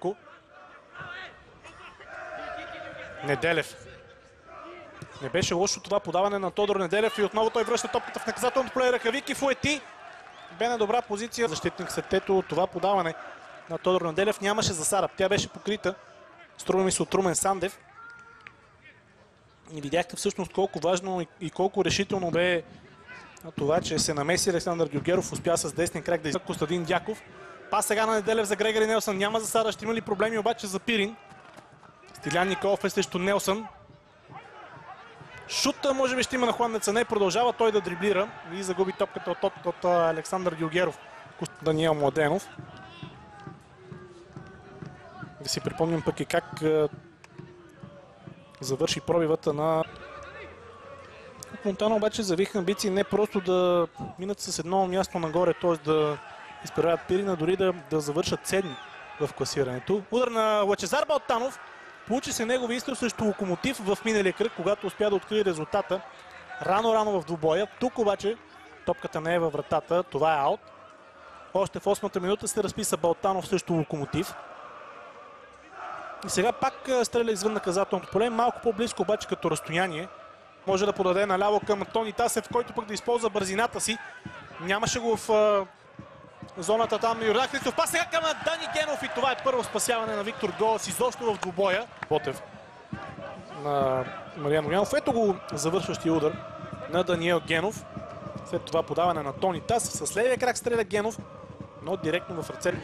Устчипко. Неделев. Не беше лошо това подаване на Тодор Неделев и отново той връща топката в наказателното поле. Ръкавики, Фуети. Бе на добра позиция. Защитник Сетето, това подаване на Тодор Неделев нямаше засада. Тя беше покрита, струва ми се, от Румен Сандев. И видяхте всъщност колко важно и колко решително бе това, че се намеси Александър Георгиев, успя с десния крак да изпълни Костадин Дяков. Пас сега на Неделев за Грегори Нелсън. Няма засада, ще има ли проблеми обаче за Пирин. Стилян Николов е срещу Нелсън. Шута може би ще има на Хландеца. Не, продължава той да дриблира и загуби топката от Александър Георгиев. Даниел Младенов. Да си припомним пък и как завърши пробивата на Монтана, обаче завиха амбиции не просто да минат с едно място нагоре, т.е. да изправят Пирина, дори да завършат седми в класирането. Удар на Лъчезар Балтанов. Получи се негови изстрел срещу Локомотив в миналия кръг, когато успя да открие резултата рано в двубоя. Тук обаче топката не е във вратата, това е аут. Още в 8-та минута се разписа Балтанов срещу Локомотив. И сега пак стреля извън наказателното поле, малко по-близко обаче като разстояние. Може да подаде наляво към Тони Тасев, който пък да използва бързината си. Нямаше го в зоната там на Йордан Христов. Пас сега към Дани Генов и това е първо спасяване на Виктор Голас изобщо в двубоя. Ботев на Мариан Огнянов. Ето го завършващия удар на Даниел Генов. След това подаване на Тони Тасев. С левия крак стреля Генов, но директно в ръцете.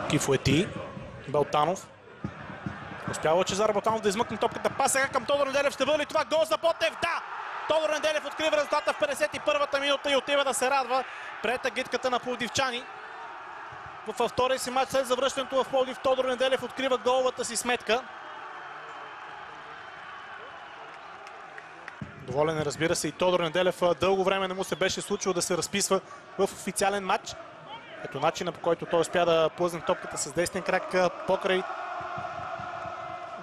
Кифуети. Балтанов. Успява Лъчезар Балтанов да измъкне топката. Пас сега към Тодор Неделев. Ще бъде ли това гол за Ботев? Да! Тодор Неделев открива резултата в 51-та минута и отива да се радва пред агитката на пловдивчани. Във втория си матч след завръщането в Пловдив Тодор Неделев открива головата си сметка. Доволен е, разбира се, и Тодор Неделев. Дълго време не му се беше случило да се разписва в официален матч. Ето начина, по който той успя да плъзне топката с десния крак покрай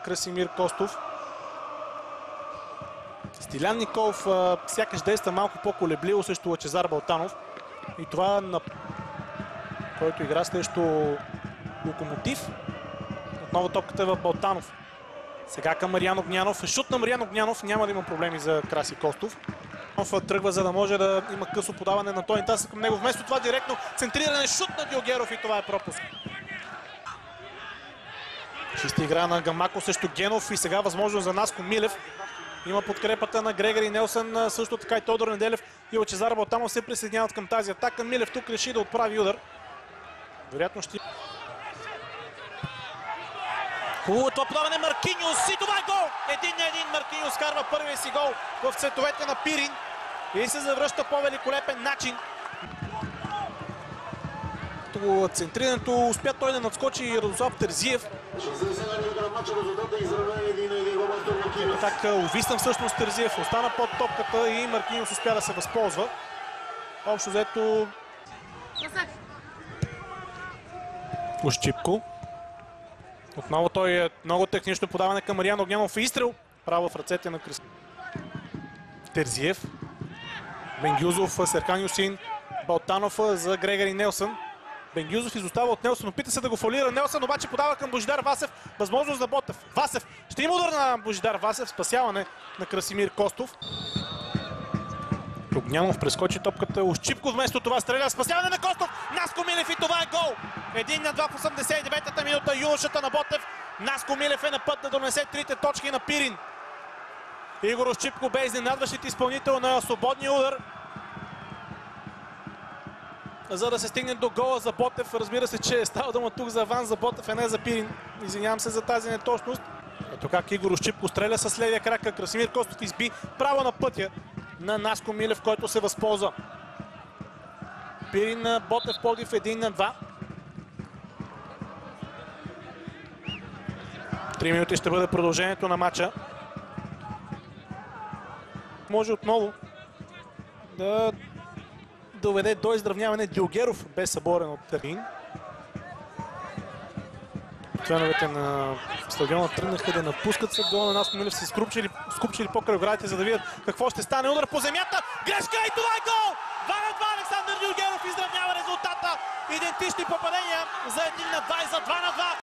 Красимир Костов. Стилян Николов сякаш действа малко по-колебливо срещу Лъчезар Балтанов. И това, на който игра срещу Локомотив. Отново топката е в Балтанов. Сега към Мариан Огнянов. Шут на Мариан Огнянов. Няма да има проблеми за Краси Костов. Тръгва, за да може да има късо подаване на Тони Тасев към него. Вместо това директно центриране, шут на Дилгеров и това е пропуск. Чиста игра на Гамако срещу Генов и сега възможност за Наско Милев. Има подкрепата на Грегори Нелсън, също така и Тодор Неделев и Лъчезар Балтанов се присъединяват към тази атака. Милев тук реши да отправи удар. Вероятно ще... Хубаво това подаване Маркиньос и това е гол! 1-1 Маркиньос карва първия си гол в цветовете на Пирин и се завръща по великолепен начин. Центрирането успя той да надскочи и Радослав Терзиев. Така увисна всъщност Терзиев, остана под топката и Маркиньос успя да се възползва. Общо взето Устчипко. Отново той е много технично подаване към Мариан Огнянов и изстрел. Право в ръцете на Терзиев. Бенгюзов, Серхан Юсин, Балтанов за Грегори Нелсън. Бенгюзов изостава от Нелсън, опита се да го фалира Нелсън, обаче подава към Божидар Васев. Възможност за Ботев. Васев. Ще има удар на Божидар Васев. Спасяване на Красимир Костов. Огнянов прескочи топката. Устчипко вместо това стреля. Спасяване на Костов. Наско Милев и това е гол. 1-2 в 89-та минута. Юношата на Ботев. Наско Милев е на път да донесе трите точки на Пирин. Игор Устчипко бе изненадващият изпълнител на свободния удар, за да се стигне до гола за Ботев. Разбира се, че става дума тук за аванс за Ботев, а не за Пирин. Извинявам се за тази неточност. Ето как Игор Устчипко стреля с левия крак. Красимир Костов изби право на пътя на Наско Милев, който се възползва. Пирин Ботев Пловдив 1-2. 3 минути ще бъде продължението на матча. Може отново да доведе до изравняване. Дилгеров бе съборен от Терин. Членовете на стадиона тръгнаха да напускат след гола на Наско Милев, се скупчили покрай оградите, за да видят какво ще стане. Удар по земята! Грешка и това е гол! 2-2 Александър Георгиев изравнява резултата. Идентични попадения за 1-2 и за 2-2.